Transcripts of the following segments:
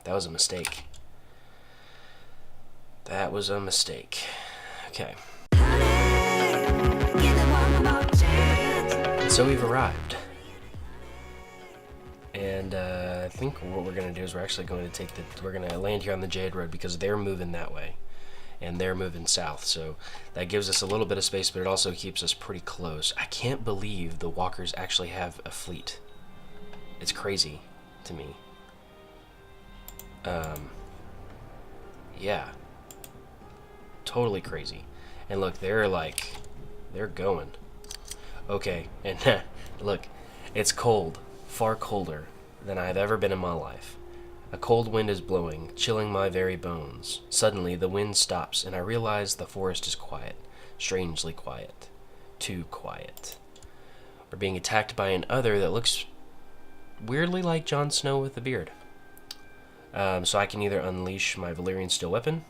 that was a mistake. That was a mistake. Okay. And so we've arrived. And I think what we're going to do is we're actually going to we're going to land here on the Jade Road because they're moving that way. And they're moving south. So that gives us a little bit of space, but it also keeps us pretty close. I can't believe the walkers actually have a fleet. It's crazy to me. Yeah. Totally crazy. And look, they're going. Okay, and look, it's cold. Far colder than I've ever been in my life. A cold wind is blowing, chilling my very bones. Suddenly, the wind stops, and I realize the forest is quiet. Strangely quiet. Too quiet. We're being attacked by an other that looks weirdly like Jon Snow with a beard. So I can either unleash my Valyrian steel weapon,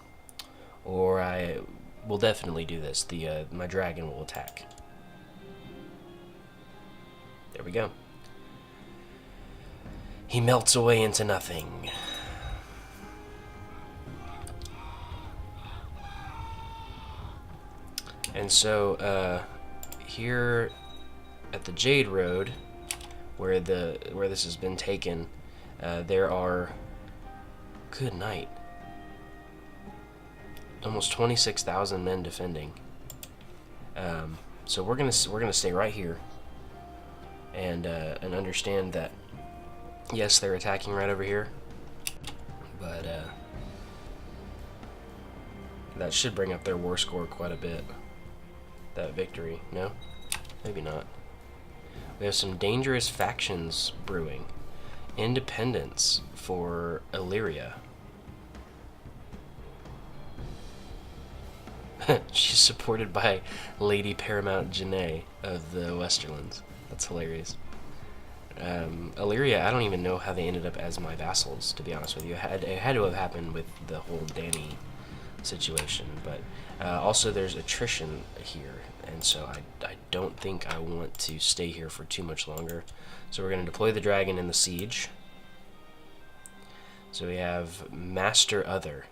or I will definitely do this. My dragon will attack. There we go. He melts away into nothing. And so here at the Jade Road, where this has been taken, there are, good night, almost 26,000 men defending. So we're gonna stay right here and understand that yes, they're attacking right over here, but that should bring up their war score quite a bit. That victory, no? Maybe not. We have some dangerous factions brewing. Independence for Illyria. She's supported by Lady Paramount Janae of the Westerlands. That's hilarious. Illyria, I don't even know how they ended up as my vassals, to be honest with you. It had to have happened with the whole Dany situation, but also there's attrition here, and so I don't think I want to stay here for too much longer. So we're going to deploy the dragon in the siege. So we have Master Other.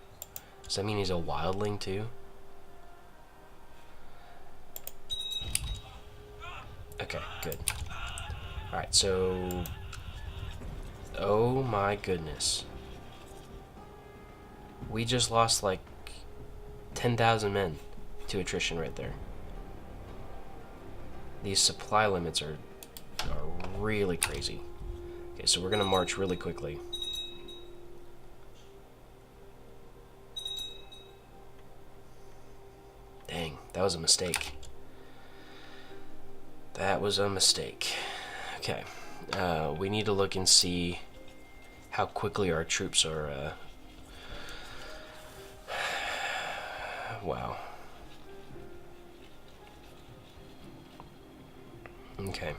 Does that mean he's a wildling too? Okay, good. Alright, so... oh my goodness. We just lost like 10,000 men to attrition right there. These supply limits are really crazy. Okay, so we're gonna march really quickly. Dang, that was a mistake. That was a mistake. Okay, we need to look and see how quickly our troops are, wow. Okay.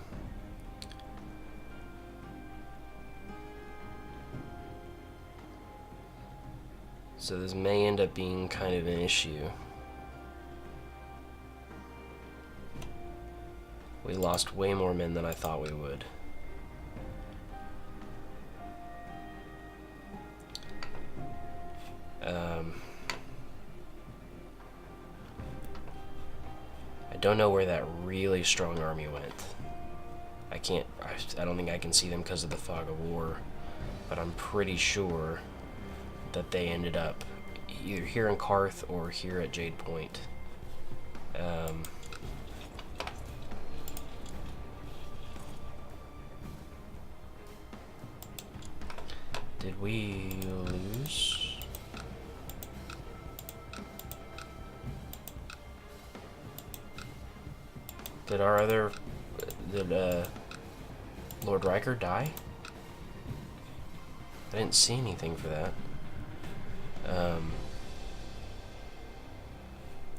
So this may end up being kind of an issue. We lost way more men than I thought we would. I don't know where that really strong army went. I don't think I can see them because of the fog of war, but I'm pretty sure that they ended up either here in Karth or here at Jade Point. Did we lose? Did Lord Riker die? I didn't see anything for that.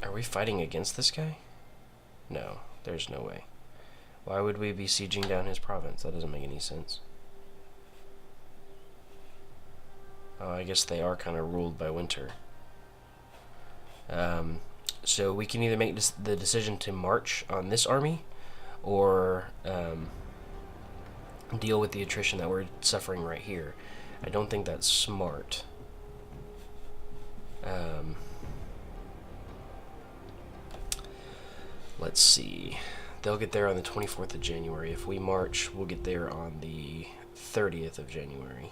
Are we fighting against this guy? No, there's no way. Why would we be sieging down his province? That doesn't make any sense. Oh, I guess they are kind of ruled by winter. So we can either make the decision to march on this army, or deal with the attrition that we're suffering right here. I don't think that's smart. Let's see. They'll get there on the 24th of January. If we march, we'll get there on the 30th of January.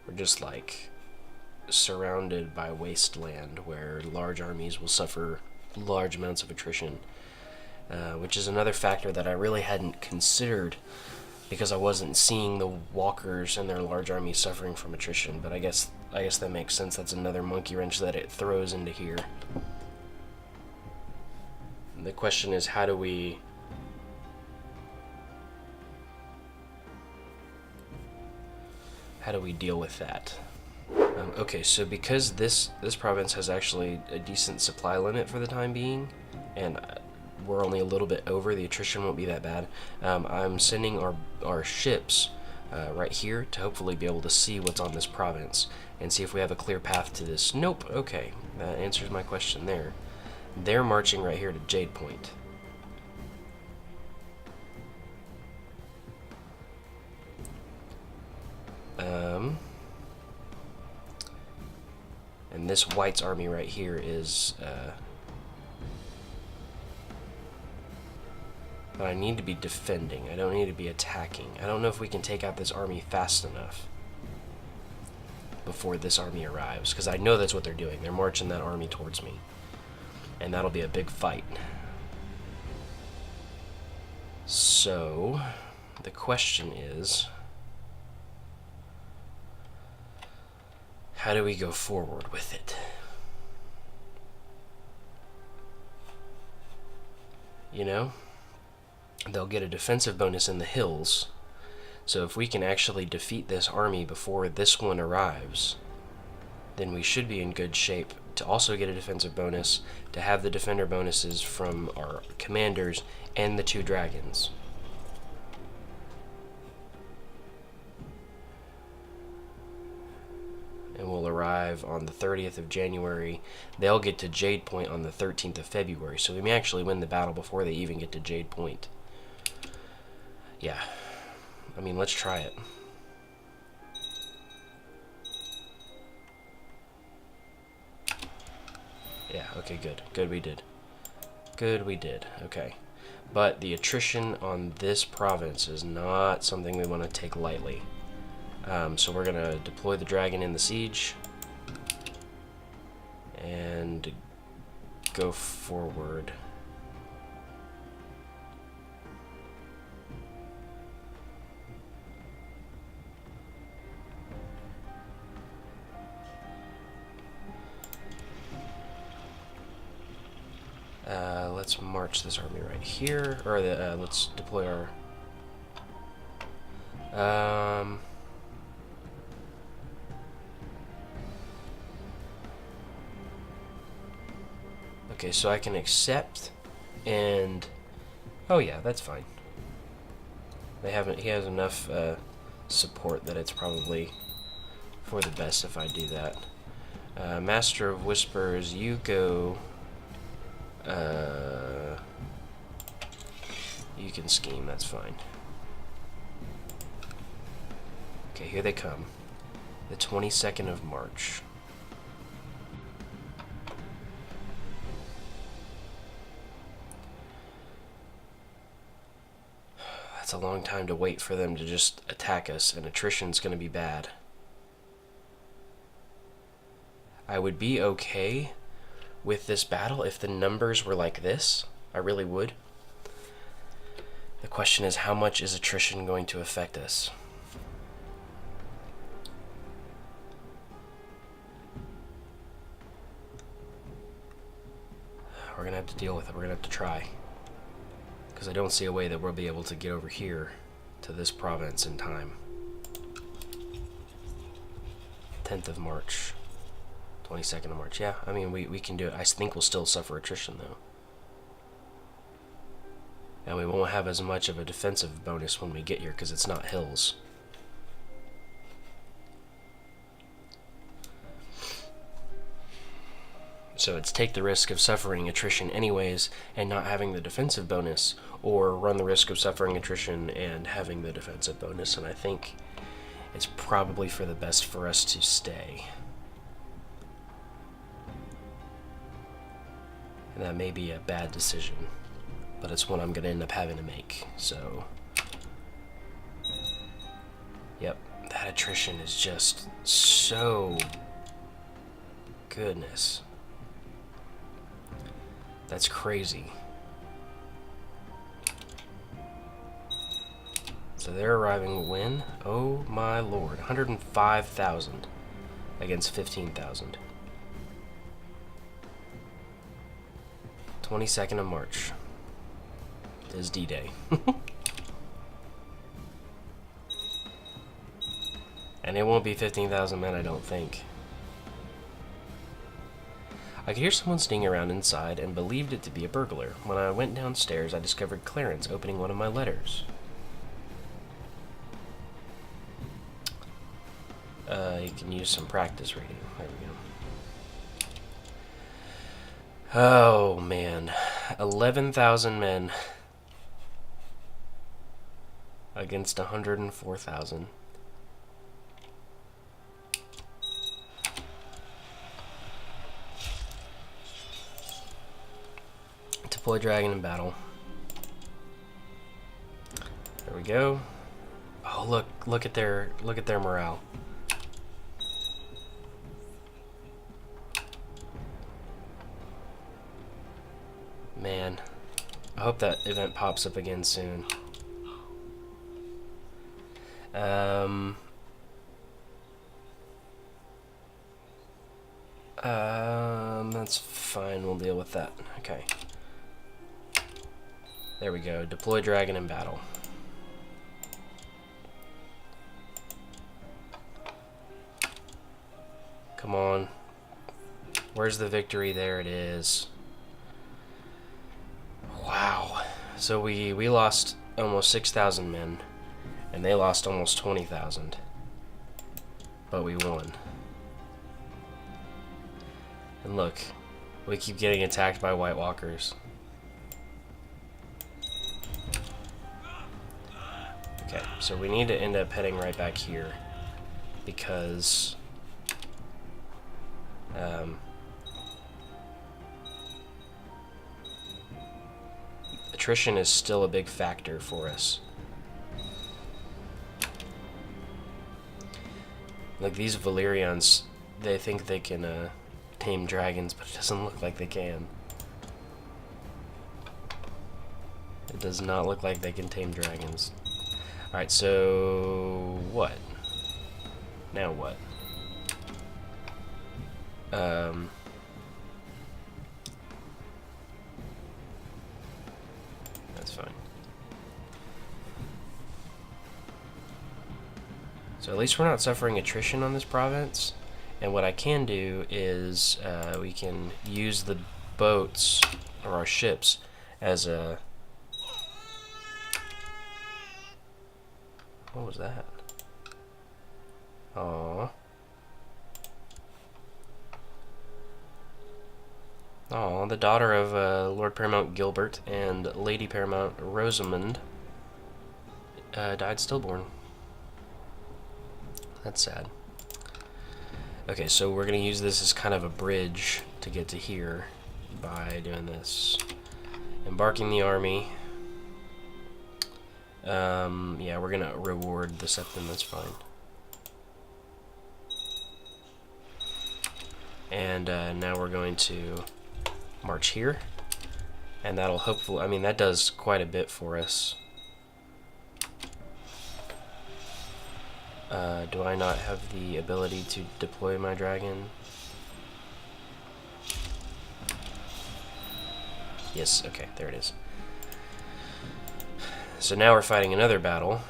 We're just like surrounded by wasteland where large armies will suffer large amounts of attrition, which is another factor that I really hadn't considered because I wasn't seeing the walkers and their large armies suffering from attrition. But I guess that makes sense. That's another monkey wrench that it throws into here. The question is, how do we deal with that? Okay, so because this province has actually a decent supply limit for the time being, and we're only a little bit over, the attrition won't be that bad. I'm sending our ships right here to hopefully be able to see what's on this province and see if we have a clear path to this. Nope. Okay, that answers my question there. They're marching right here to Jade Point. And this White's army right here is but I need to be defending. I don't need to be attacking. I don't know if we can take out this army fast enough before this army arrives, because I know that's what they're doing. They're marching that army towards me, and that'll be a big fight. So the question is, how do we go forward with it? You know? They'll get a defensive bonus in the hills, so if we can actually defeat this army before this one arrives, then we should be in good shape to also get a defensive bonus, to have the defender bonuses from our commanders and the 2 dragons. And we'll arrive on the 30th of January. They'll get to Jade Point on the 13th of February, so we may actually win the battle before they even get to Jade Point. Yeah, I mean, let's try it. Yeah, okay, good. Good we did. Good we did, okay. But the attrition on this province is not something we want to take lightly. So we're going to deploy the dragon in the siege and go forward. Let's march this army right here, or let's deploy our okay, so I can accept, and oh yeah, that's fine. He has enough support that it's probably for the best if I do that. Master of Whispers, you go. You can scheme, that's fine. Okay, here they come. The 22nd of March. That's a long time to wait for them to just attack us, and attrition's going to be bad. I would be okay with this battle if the numbers were like this. I really would. The question is, how much is attrition going to affect us? We're going to have to deal with it. We're going to have to try. Because I don't see a way that we'll be able to get over here to this province in time. 10th of March. 22nd of March. Yeah, I mean, we can do it. I think we'll still suffer attrition, though. And we won't have as much of a defensive bonus when we get here, because it's not hills. So it's take the risk of suffering attrition anyways and not having the defensive bonus, or run the risk of suffering attrition and having the defensive bonus, and I think it's probably for the best for us to stay. And that may be a bad decision, but it's one I'm going to end up having to make, so... Yep, that attrition is just so... Goodness. That's crazy. So they're arriving when? Oh my lord. 105,000 against 15,000. 22nd of March is D-Day. And it won't be 15,000 men, I don't think. I could hear someone sneaking around inside and believed it to be a burglar. When I went downstairs, I discovered Clarence opening one of my letters. You can use some practice reading. There we go. Oh, man. 11,000 men against 104,000. Deploy dragon in battle. There we go. Oh, look at their morale. Man, I hope that event pops up again soon. That's fine, we'll deal with that. Okay. There we go. Deploy dragon in battle. Come on. Where's the victory? There it is. Wow. So we lost almost 6,000 men, and they lost almost 20,000. But we won. And look, we keep getting attacked by White Walkers. Okay, so we need to end up heading right back here, because attrition is still a big factor for us. Like, these Valyrians, they think they can tame dragons, but it doesn't look like they can. It does not look like they can tame dragons. Alright, so... what? Now what? That's fine. So at least we're not suffering attrition on this province. And what I can do is we can use the boats, or our ships, as a... What was that? Aww. Aww, the daughter of Lord Paramount Gilbert and Lady Paramount Rosamund died stillborn. That's sad. Okay, so we're going to use this as kind of a bridge to get to here by doing this. Embarking the army. Yeah, we're going to reward the Septim, that's fine. And now we're going to march here. And that'll hopefully, I mean, that does quite a bit for us. Do I not have the ability to deploy my dragon? Yes, okay, there it is. So now we're fighting another battle.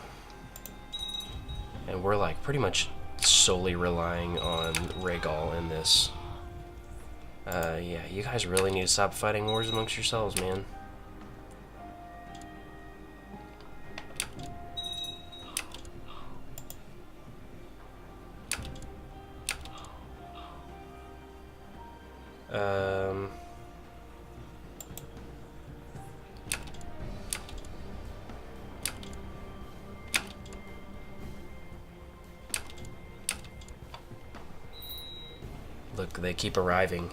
And we're like pretty much solely relying on Rhaegal in this. Yeah, you guys really need to stop fighting wars amongst yourselves, man. Look, they keep arriving.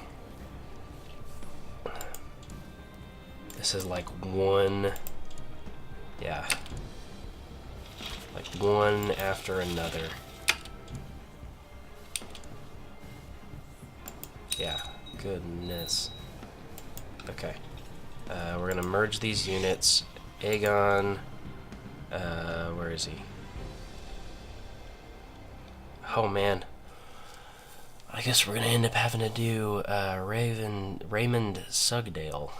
This is like one... Yeah. Like one after another. Yeah, goodness. Okay. We're gonna merge these units. Aegon... where is he? Oh, man. I guess we're gonna end up having to do Raymond Sugdale.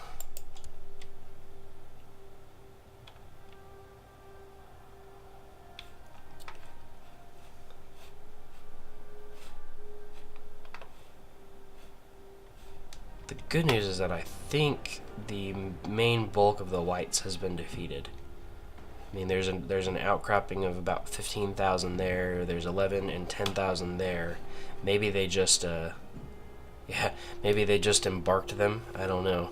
The good news is that I think the main bulk of the whites has been defeated. I mean, there's an outcropping of about 15,000 there. There's 11 and 10,000 there. Maybe they just yeah, maybe they just embarked them. I don't know.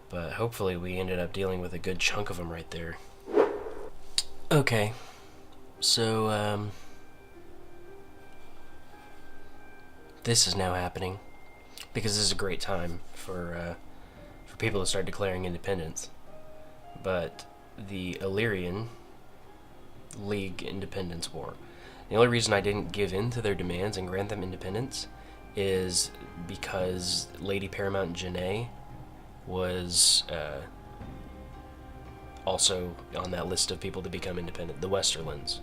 But hopefully we ended up dealing with a good chunk of them right there. Okay, so this is now happening because this is a great time for people to start declaring independence. But the Illyrian League Independence War. The only reason I didn't give in to their demands and grant them independence is because Lady Paramount Janae was also on that list of people to become independent. The Westerlands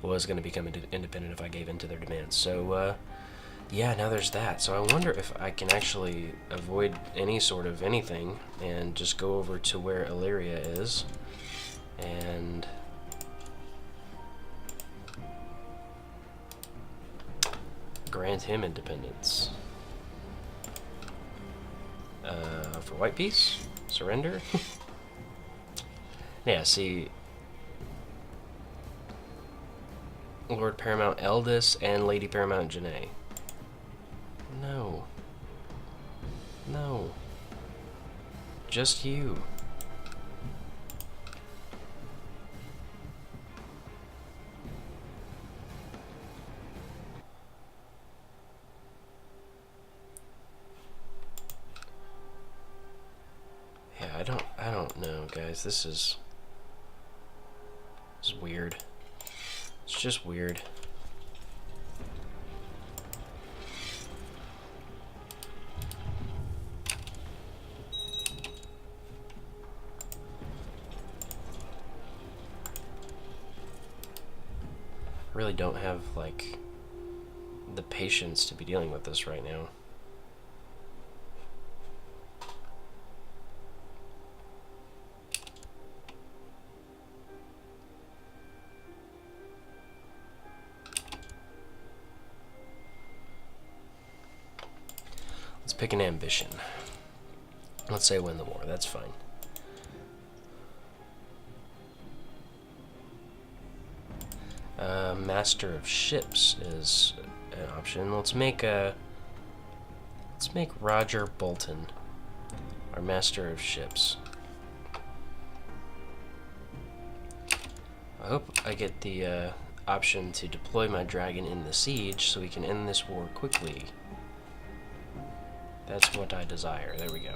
was going to become independent if I gave in to their demands. So, yeah, now there's that. So I wonder if I can actually avoid any sort of anything and just go over to where Illyria is and grant him independence. For white peace? Surrender? Yeah, see, Lord Paramount Eldest and Lady Paramount Janae. No. No. Just you. Yeah, I don't know, guys. This is weird. It's just weird. I really don't have, like, the patience to be dealing with this right now. Let's pick an ambition. Let's say win the war. That's fine. Master of ships is an option. Let's make Roger Bolton our master of ships. I hope I get the option to deploy my dragon in the siege so we can end this war quickly. That's what I desire. There we go.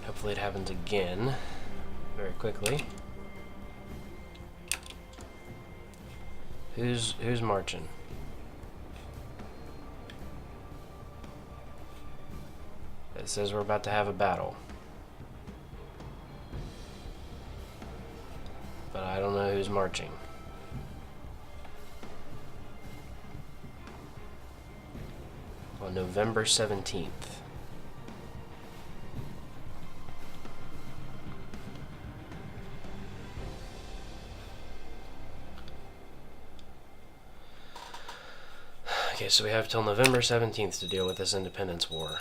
Hopefully it happens again very quickly. Who's marching? It says we're about to have a battle. But I don't know who's marching. On November 17th. Okay, so we have till November 17th to deal with this independence war.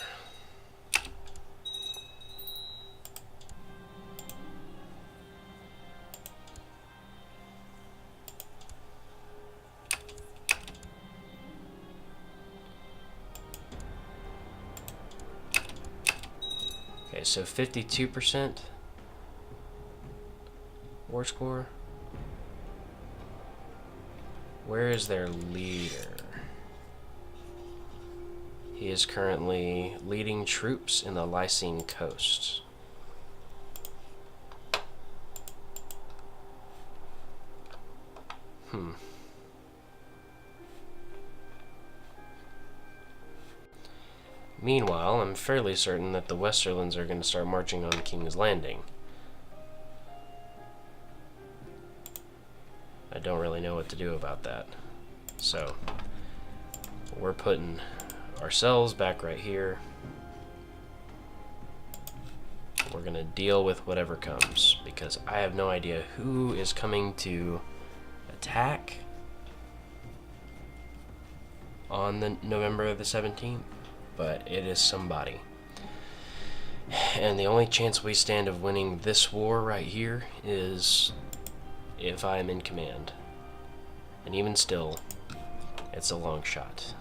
Okay, so 52% war score. Where is their leader? He is currently leading troops in the Lycine coast. Meanwhile, I'm fairly certain that the Westerlands are going to start marching on King's Landing. I don't really know what to do about that. So, we're putting ourselves back right here. We're going to deal with whatever comes, because I have no idea who is coming to attack on the November the 17th. But it is somebody. And the only chance we stand of winning this war right here is if I am in command. And even still, it's a long shot.